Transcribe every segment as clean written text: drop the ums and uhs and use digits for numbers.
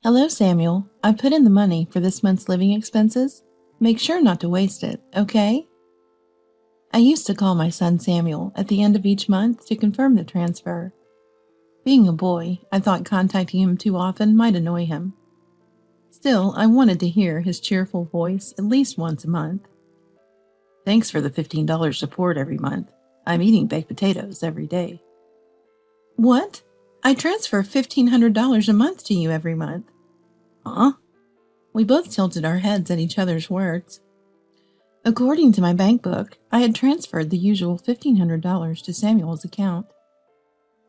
Hello, Samuel. I put in the money for this month's living expenses. Make sure not to waste it, okay? I used to call my son Samuel at the end of each month to confirm the transfer. Being a boy, I thought contacting him too often might annoy him. Still, I wanted to hear his cheerful voice at least once a month. Thanks for the $15 support every month. I'm eating baked potatoes every day. What? I transfer $1,500 a month to you every month. Huh? We both tilted our heads at each other's words. According to my bank book, I had transferred the usual $1,500 to Samuel's account.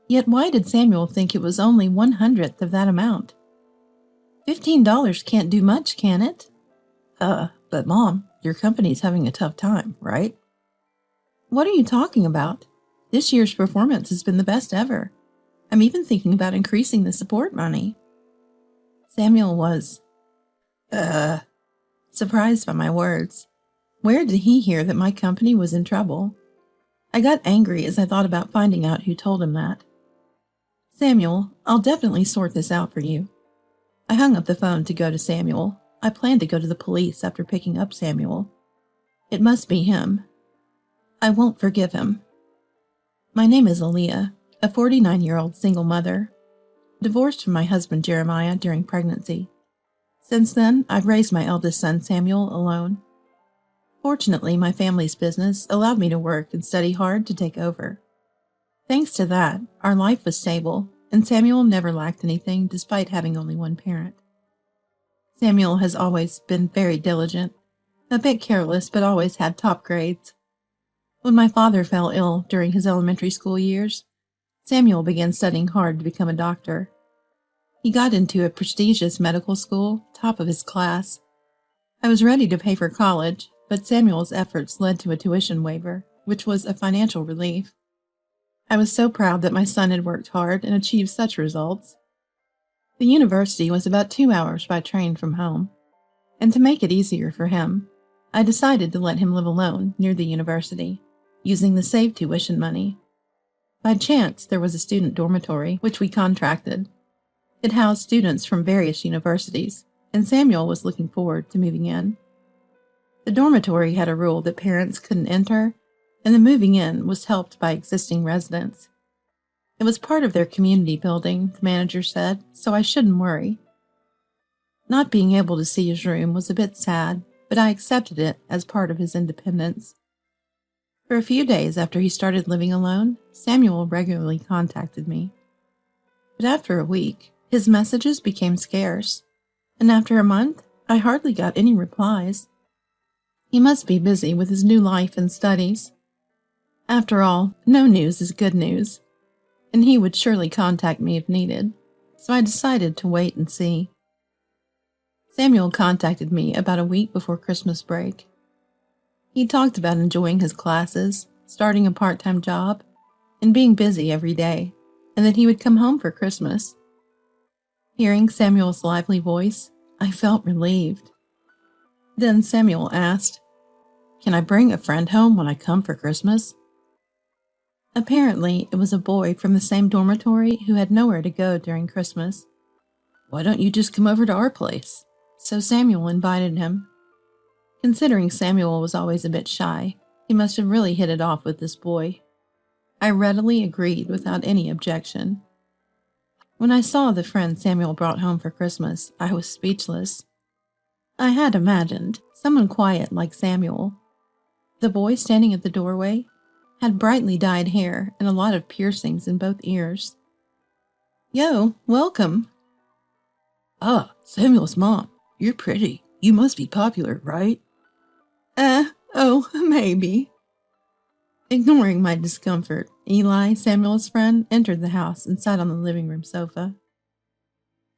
Yet why did Samuel think it was only 1/100th of that amount? $15 can't do much, can it? But Mom, your company's having a tough time, right? What are you talking about? This year's performance has been the best ever. I'm even thinking about increasing the support money. Samuel was, surprised by my words. Where did he hear that my company was in trouble? I got angry as I thought about finding out who told him that. Samuel, I'll definitely sort this out for you. I hung up the phone to go to Samuel. I planned to go to the police after picking up Samuel. It must be him. I won't forgive him. My name is Aaliyah, a 49-year-old single mother, divorced from my husband Jeremiah during pregnancy. Since then, I've raised my eldest son Samuel alone. Fortunately, my family's business allowed me to work and study hard to take over. Thanks to that, our life was stable, and Samuel never lacked anything despite having only one parent. Samuel has always been very diligent, a bit careless, but always had top grades. When my father fell ill during his elementary school years, Samuel began studying hard to become a doctor. He got into a prestigious medical school, top of his class. I was ready to pay for college, but Samuel's efforts led to a tuition waiver, which was a financial relief. I was so proud that my son had worked hard and achieved such results. The university was about 2 hours by train from home, and to make it easier for him, I decided to let him live alone near the university, using the saved tuition money. By chance, there was a student dormitory, which we contracted. It housed students from various universities, and Samuel was looking forward to moving in. The dormitory had a rule that parents couldn't enter, and the moving in was helped by existing residents. It was part of their community building, the manager said, so I shouldn't worry. Not being able to see his room was a bit sad, but I accepted it as part of his independence. For a few days after he started living alone, Samuel regularly contacted me. But after a week, his messages became scarce, and after a month, I hardly got any replies. He must be busy with his new life and studies. After all, no news is good news, and he would surely contact me if needed, so I decided to wait and see. Samuel contacted me about a week before Christmas break. He talked about enjoying his classes, starting a part-time job, and being busy every day, and that he would come home for Christmas. Hearing Samuel's lively voice, I felt relieved. Then Samuel asked, "Can I bring a friend home when I come for Christmas?" Apparently, it was a boy from the same dormitory who had nowhere to go during Christmas. "Why don't you just come over to our place?" So Samuel invited him. Considering Samuel was always a bit shy, he must have really hit it off with this boy. I readily agreed without any objection. When I saw the friend Samuel brought home for Christmas, I was speechless. I had imagined someone quiet like Samuel. The boy standing at the doorway had brightly dyed hair and a lot of piercings in both ears. "Yo, welcome." "Ah, Samuel's mom. You're pretty. You must be popular, right?" Oh, maybe." Ignoring my discomfort, Eli, Samuel's friend, entered the house and sat on the living room sofa.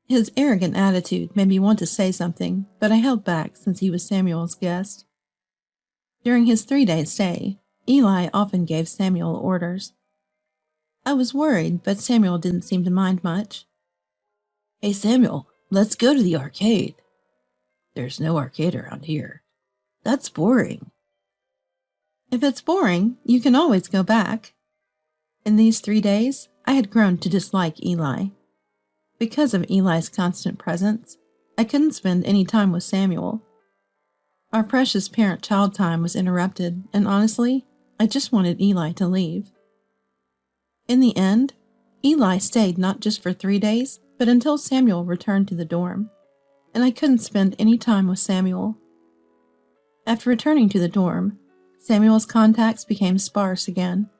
His arrogant attitude made me want to say something, but I held back since he was Samuel's guest. During his 3-day stay, Eli often gave Samuel orders. I was worried, but Samuel didn't seem to mind much. "Hey Samuel, let's go to the arcade." "There's no arcade around here." "That's boring." "If it's boring, you can always go back." In these 3 days, I had grown to dislike Eli. Because of Eli's constant presence, I couldn't spend any time with Samuel. Our precious parent-child time was interrupted, and honestly, I just wanted Eli to leave. In the end, Eli stayed not just for 3 days, but until Samuel returned to the dorm, and I couldn't spend any time with Samuel. After returning to the dorm, Samuel's contacts became sparse again.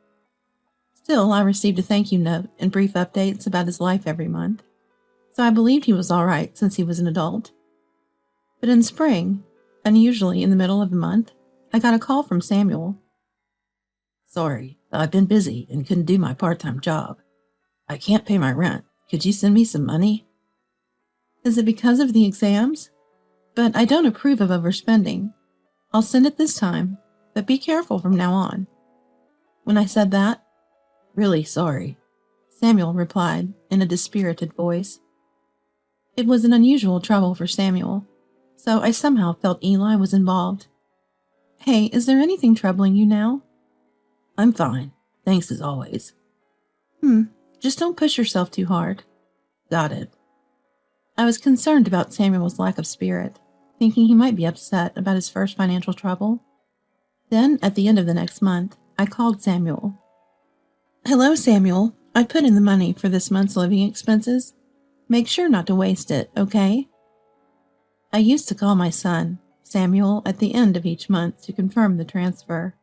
Still, I received a thank you note and brief updates about his life every month, so I believed he was all right since he was an adult. But in spring, unusually in the middle of the month, I got a call from Samuel. Sorry, I've been busy and couldn't do my part-time job. I can't pay my rent. Could you send me some money? Is it because of the exams? But I don't approve of overspending. I'll send it this time, but be careful from now on. When I said that, Really sorry, Samuel replied in a dispirited voice. It was an unusual trouble for Samuel, so I somehow felt Eli was involved. Hey, is there anything troubling you now? I'm fine. Thanks as always. Just don't push yourself too hard. Got it. I was concerned about Samuel's lack of spirit, thinking he might be upset about his first financial trouble. Then, at the end of the next month, I called Samuel. Hello, Samuel. I put in the money for this month's living expenses. Make sure not to waste it, okay? I used to call my son, Samuel, at the end of each month to confirm the transfer.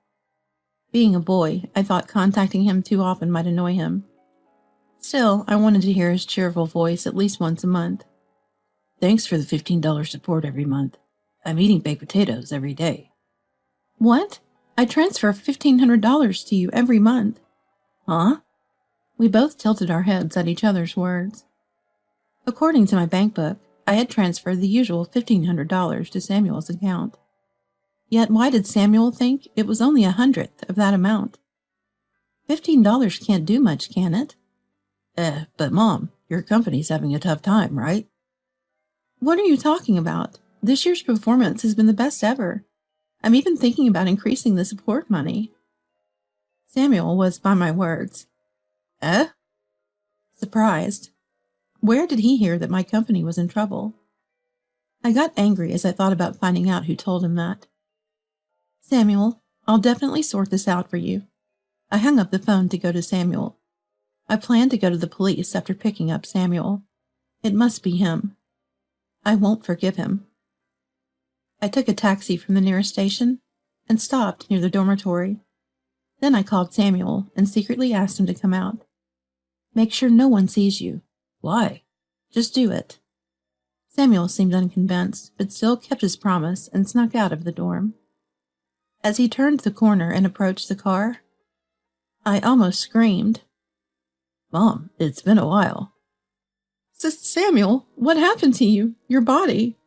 Being a boy, I thought contacting him too often might annoy him. Still, I wanted to hear his cheerful voice at least once a month. Thanks for the $15 support every month. I'm eating baked potatoes every day. What? I transfer $1,500 to you every month. Huh? We both tilted our heads at each other's words. According to my bank book, I had transferred the usual $1,500 to Samuel's account. Yet why did Samuel think it was only 1/100th of that amount? $15 can't do much, can it? But Mom, your company's having a tough time, right? What are you talking about? This year's performance has been the best ever. I'm even thinking about increasing the support money. Samuel was by my words. Surprised. Where did he hear that my company was in trouble? I got angry as I thought about finding out who told him that. Samuel, I'll definitely sort this out for you. I hung up the phone to go to Samuel. I planned to go to the police after picking up Samuel. It must be him. I won't forgive him. I took a taxi from the nearest station and stopped near the dormitory. Then I called Samuel and secretly asked him to come out. Make sure no one sees you. Why? Just do it. Samuel seemed unconvinced, but still kept his promise and snuck out of the dorm. As he turned the corner and approached the car, I almost screamed. Mom, it's been a while. Samuel, what happened to you? Your body?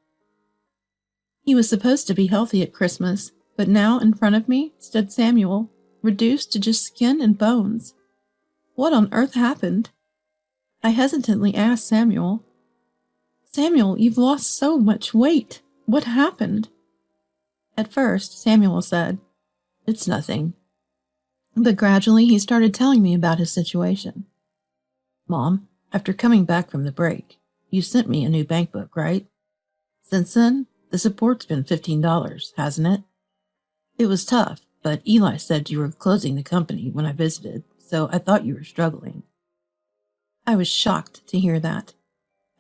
He was supposed to be healthy at Christmas, but now in front of me stood Samuel, reduced to just skin and bones. What on earth happened? I hesitantly asked Samuel. Samuel, you've lost so much weight. What happened? At first, Samuel said, It's nothing. But gradually he started telling me about his situation. Mom, after coming back from the break, you sent me a new bank book, right? Since then, the support's been $15, hasn't it? It was tough, but Eli said you were closing the company when I visited, so I thought you were struggling. I was shocked to hear that.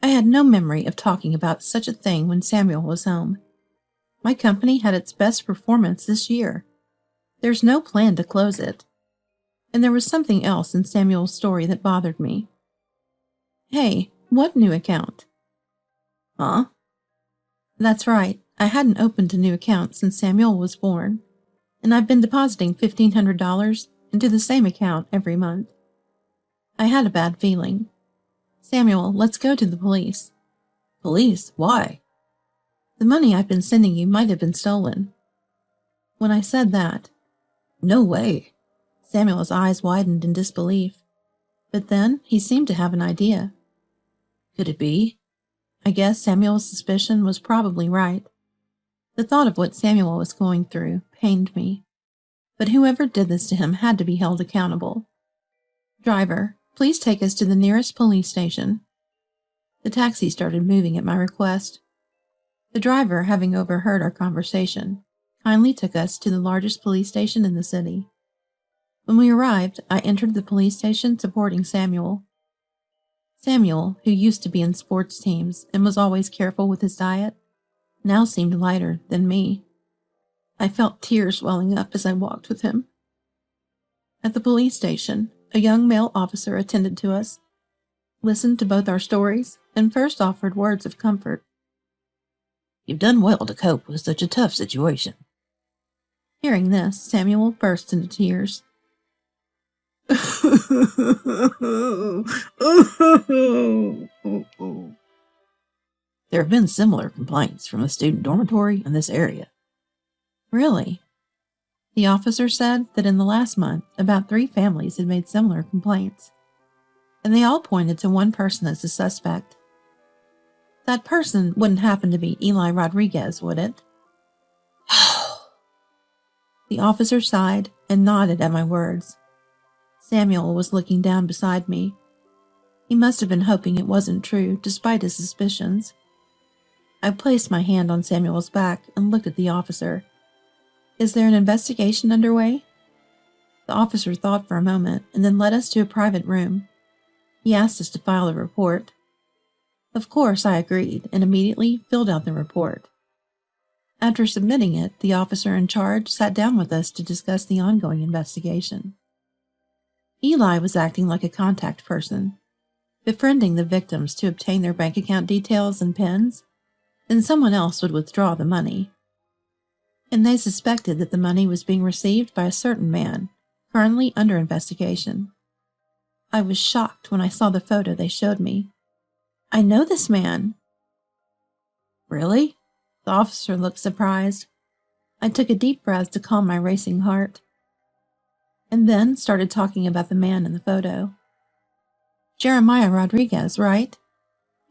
I had no memory of talking about such a thing when Samuel was home. My company had its best performance this year. There's no plan to close it. And there was something else in Samuel's story that bothered me. Hey, what new account? Huh? That's right. I hadn't opened a new account since Samuel was born, and I've been depositing $1,500 into the same account every month. I had a bad feeling. Samuel, let's go to the police. Police? Why? The money I've been sending you might have been stolen. When I said that, No way. Samuel's eyes widened in disbelief. But then he seemed to have an idea. Could it be? I guess Samuel's suspicion was probably right. The thought of what Samuel was going through pained me. But whoever did this to him had to be held accountable. Driver, please take us to the nearest police station. The taxi started moving at my request. The driver, having overheard our conversation, kindly took us to the largest police station in the city. When we arrived, I entered the police station supporting Samuel. Samuel, who used to be in sports teams and was always careful with his diet, now seemed lighter than me. I felt tears welling up as I walked with him. At the police station, a young male officer attended to us, listened to both our stories, and first offered words of comfort. "You've done well to cope with such a tough situation." Hearing this, Samuel burst into tears. There have been similar complaints from a student dormitory in this area. Really? The officer said that in the last month, about 3 families had made similar complaints, and they all pointed to one person as a suspect. That person wouldn't happen to be Eli Rodriguez, would it? The officer sighed and nodded at my words. Samuel was looking down beside me. He must have been hoping it wasn't true, despite his suspicions. I placed my hand on Samuel's back and looked at the officer. "Is there an investigation underway?" The officer thought for a moment and then led us to a private room. He asked us to file a report. Of course, I agreed and immediately filled out the report. After submitting it, the officer in charge sat down with us to discuss the ongoing investigation. Eli was acting like a contact person, befriending the victims to obtain their bank account details and PINs, then someone else would withdraw the money. And they suspected that the money was being received by a certain man, currently under investigation. I was shocked when I saw the photo they showed me. "I know this man." "Really?" The officer looked surprised. I took a deep breath to calm my racing heart, and then started talking about the man in the photo. "Jeremiah Rodriguez, right?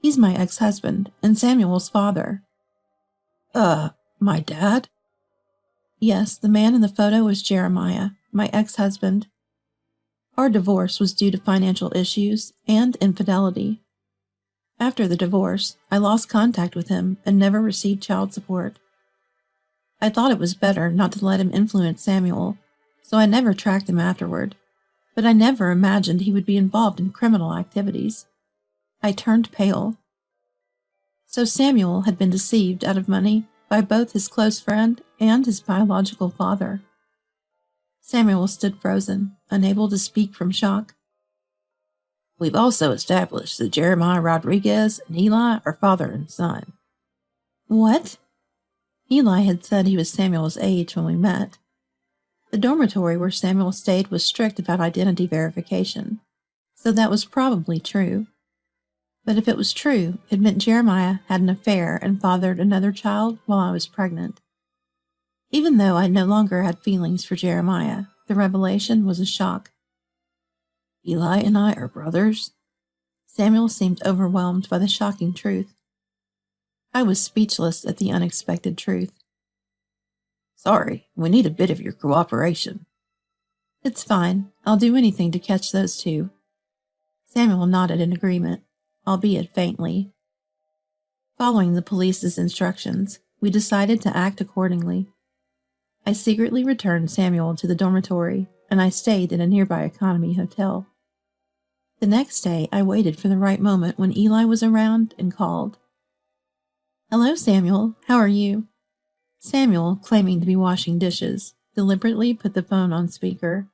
He's my ex-husband and Samuel's father." My dad?" Yes, the man in the photo was Jeremiah, my ex-husband. Our divorce was due to financial issues and infidelity. After the divorce, I lost contact with him and never received child support. I thought it was better not to let him influence Samuel, so I never tracked him afterward, but I never imagined he would be involved in criminal activities. I turned pale. So Samuel had been deceived out of money by both his close friend and his biological father. Samuel stood frozen, unable to speak from shock. "We've also established that Jeremiah Rodriguez and Eli are father and son." What? Eli had said he was Samuel's age when we met. The dormitory where Samuel stayed was strict about identity verification, so that was probably true. But if it was true, it meant Jeremiah had an affair and fathered another child while I was pregnant. Even though I no longer had feelings for Jeremiah, the revelation was a shock. "Eli and I are brothers?" Samuel seemed overwhelmed by the shocking truth. I was speechless at the unexpected truth. "Sorry, we need a bit of your cooperation." "It's fine. I'll do anything to catch those 2. Samuel nodded in agreement, albeit faintly. Following the police's instructions, we decided to act accordingly. I secretly returned Samuel to the dormitory, and I stayed in a nearby economy hotel. The next day, I waited for the right moment when Eli was around and called. "Hello, Samuel. How are you?" Samuel, claiming to be washing dishes, deliberately put the phone on speaker.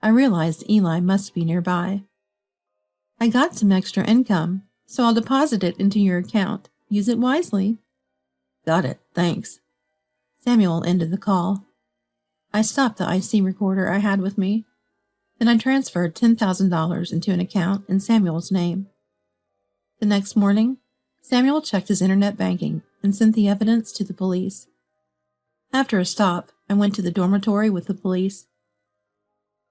I realized Eli must be nearby. "I got some extra income, so I'll deposit it into your account. Use it wisely." "Got it, thanks." Samuel ended the call. I stopped the IC recorder I had with me. Then I transferred $10,000 into an account in Samuel's name. The next morning, Samuel checked his internet banking and sent the evidence to the police. After a stop, I went to the dormitory with the police.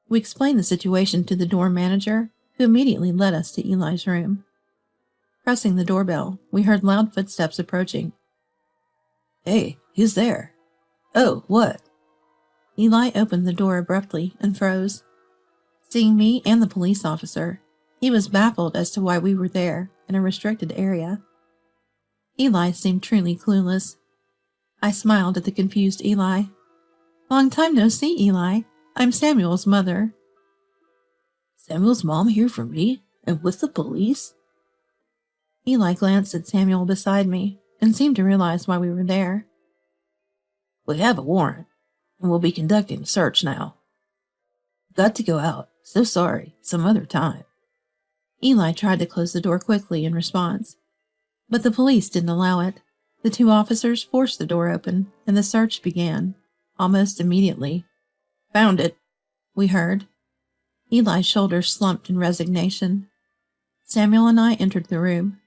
We explained the situation to the dorm manager, who immediately led us to Eli's room. Pressing the doorbell, we heard loud footsteps approaching. "Hey, who's there?" "Oh, what?" Eli opened the door abruptly and froze. Seeing me and the police officer, he was baffled as to why we were there in a restricted area. Eli seemed truly clueless. I smiled at the confused Eli. Long time no see, Eli. I'm Samuel's mother. Samuel's mom here for me? And with the police? Eli glanced at Samuel beside me and seemed to realize why we were there. We have a warrant, and we'll be conducting a search now. Got to go out. So sorry. Some other time. Eli tried to close the door quickly in response, but the police didn't allow it. The two officers forced the door open, and the search began, almost immediately. Found it, we heard. Eli's shoulders slumped in resignation. Samuel and I entered the room.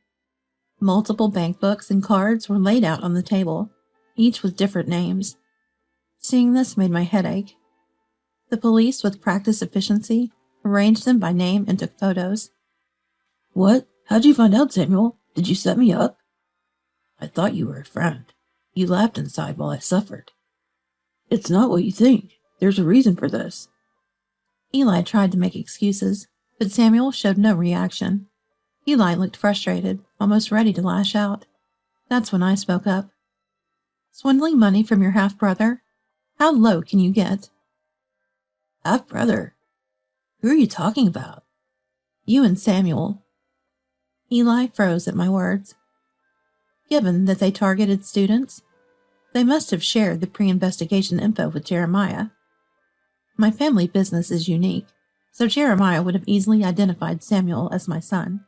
Multiple bank books and cards were laid out on the table, each with different names. Seeing this made my head ache. The police, with practiced efficiency, arranged them by name and took photos. What? How'd you find out, Samuel? Did you set me up? I thought you were a friend. You laughed inside while I suffered. It's not what you think. There's a reason for this. Eli tried to make excuses, but Samuel showed no reaction. Eli looked frustrated, almost ready to lash out. That's when I spoke up. Swindling money from your half-brother? How low can you get? Half-brother? Who are you talking about? You and Samuel. Eli froze at my words. Given that they targeted students, they must have shared the pre-investigation info with Jeremiah. My family business is unique, so Jeremiah would have easily identified Samuel as my son.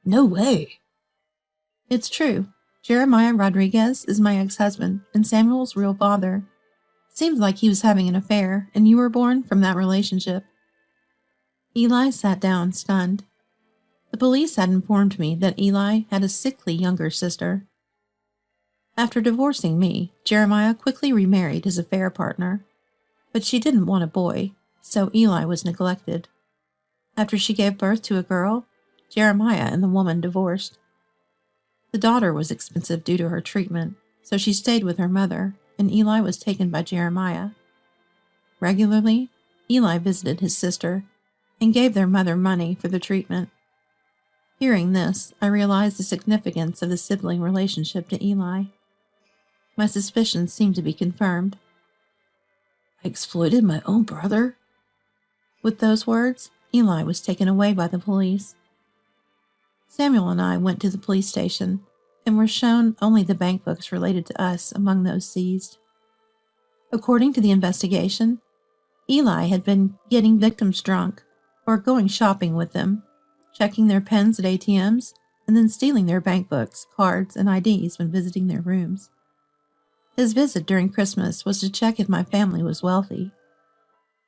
No way. It's true. Jeremiah Rodriguez is my ex-husband and Samuel's real father. Seems like he was having an affair, and you were born from that relationship. Eli sat down, stunned. The police had informed me that Eli had a sickly younger sister. After divorcing me, Jeremiah quickly remarried his affair partner. But she didn't want a boy, so Eli was neglected. After she gave birth to a girl, Jeremiah and the woman divorced. The daughter was expensive due to her treatment, so she stayed with her mother, and Eli was taken by Jeremiah. Regularly, Eli visited his sister and gave their mother money for the treatment. Hearing this, I realized the significance of the sibling relationship to Eli. My suspicions seemed to be confirmed. I exploited my own brother? With those words, Eli was taken away by the police. Samuel and I went to the police station and were shown only the bank books related to us among those seized. According to the investigation, Eli had been getting victims drunk or going shopping with them, checking their pens at ATMs, and then stealing their bank books, cards, and IDs when visiting their rooms. His visit during Christmas was to check if my family was wealthy.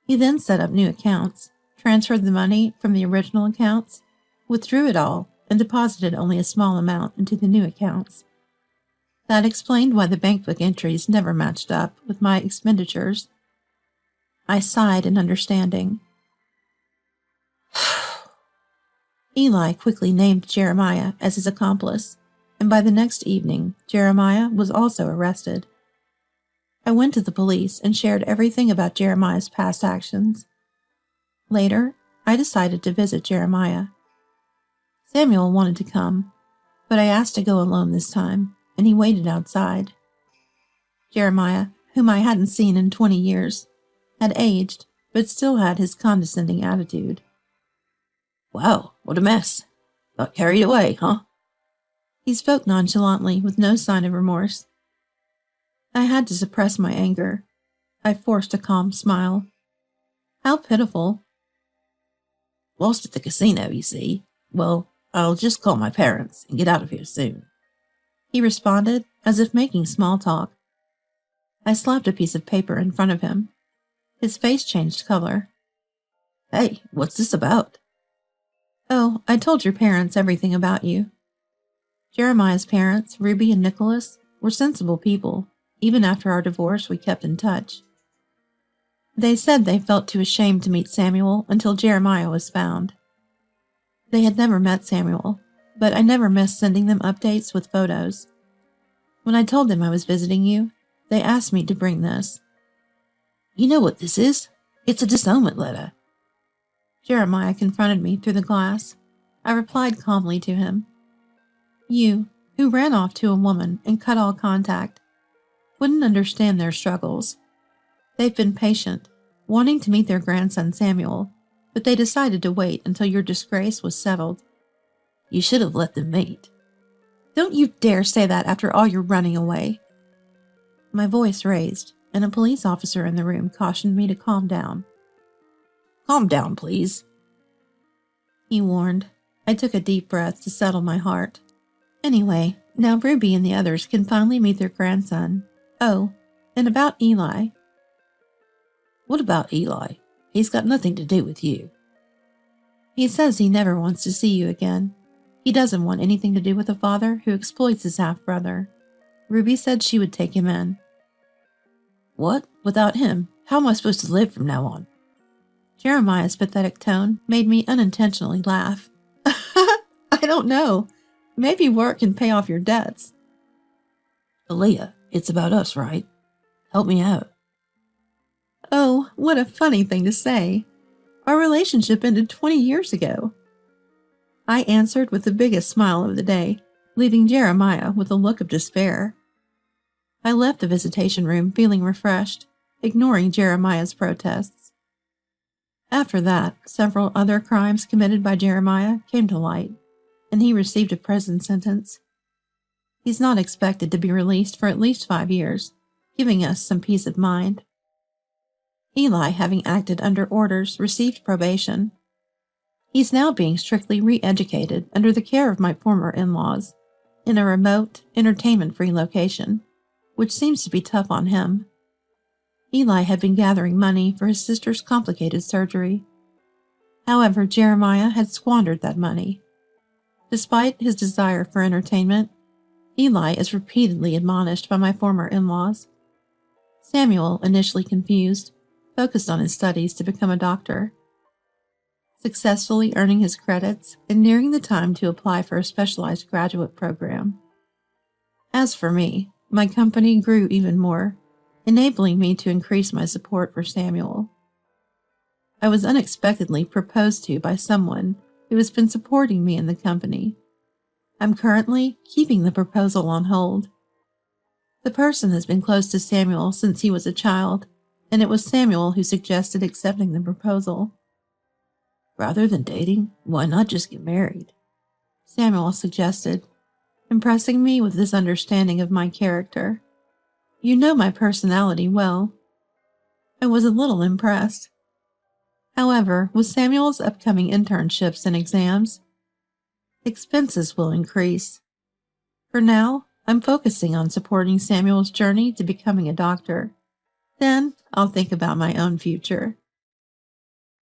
He then set up new accounts, transferred the money from the original accounts, withdrew it all, and deposited only a small amount into the new accounts. That explained why the bank book entries never matched up with my expenditures. I sighed in understanding. Eli quickly named Jeremiah as his accomplice, and by the next evening, Jeremiah was also arrested. I went to the police and shared everything about Jeremiah's past actions. Later, I decided to visit Jeremiah. Samuel wanted to come, but I asked to go alone this time, and he waited outside. Jeremiah, whom I hadn't seen in 20 years, had aged, but still had his condescending attitude. Wow, what a mess. Got carried away, huh? He spoke nonchalantly with no sign of remorse. I had to suppress my anger. I forced a calm smile. How pitiful. Lost at the casino, you see. Well, I'll just call my parents and get out of here soon. He responded, as if making small talk. I slapped a piece of paper in front of him. His face changed color. Hey, what's this about? Oh, I told your parents everything about you. Jeremiah's parents, Ruby and Nicholas, were sensible people. Even after our divorce, we kept in touch. They said they felt too ashamed to meet Samuel until Jeremiah was found. They had never met Samuel, but I never missed sending them updates with photos. When I told them I was visiting you, they asked me to bring this. You know what this is? It's a disownment letter. Jeremiah confronted me through the glass. I replied calmly to him. You, who ran off to a woman and cut all contact, wouldn't understand their struggles. They've been patient, wanting to meet their grandson Samuel, but they decided to wait until your disgrace was settled. You should have let them meet. Don't you dare say that after all your running away. My voice raised, and a police officer in the room cautioned me to calm down. Calm down, please, he warned. I took a deep breath to settle my heart. Anyway, now Ruby and the others can finally meet their grandson. Oh, and about Eli. What about Eli? He's got nothing to do with you. He says he never wants to see you again. He doesn't want anything to do with a father who exploits his half-brother. Ruby said she would take him in. What? Without him, how am I supposed to live from now on? Jeremiah's pathetic tone made me unintentionally laugh. I don't know. Maybe work can pay off your debts. Aaliyah, it's about us, right? Help me out. Oh, what a funny thing to say. Our relationship ended 20 years ago. I answered with the biggest smile of the day, leaving Jeremiah with a look of despair. I left the visitation room feeling refreshed, ignoring Jeremiah's protests. After that, several other crimes committed by Jeremiah came to light, and he received a prison sentence. He's not expected to be released for at least 5 years, giving us some peace of mind. Eli, having acted under orders, received probation. He's now being strictly re-educated under the care of my former in-laws, in a remote, entertainment-free location, which seems to be tough on him. Eli had been gathering money for his sister's complicated surgery. However, Jeremiah had squandered that money. Despite his desire for entertainment, Eli is repeatedly admonished by my former in-laws. Samuel, initially confused, focused on his studies to become a doctor, successfully earning his credits and nearing the time to apply for a specialized graduate program. As for me, my company grew even more, enabling me to increase my support for Samuel. I was unexpectedly proposed to by someone who has been supporting me in the company. I'm currently keeping the proposal on hold. The person has been close to Samuel since he was a child, and it was Samuel who suggested accepting the proposal. Rather than dating, why not just get married? Samuel suggested, impressing me with his understanding of my character. You know my personality well. I was a little impressed. However, with Samuel's upcoming internships and exams, expenses will increase. For now, I'm focusing on supporting Samuel's journey to becoming a doctor. Then I'll think about my own future.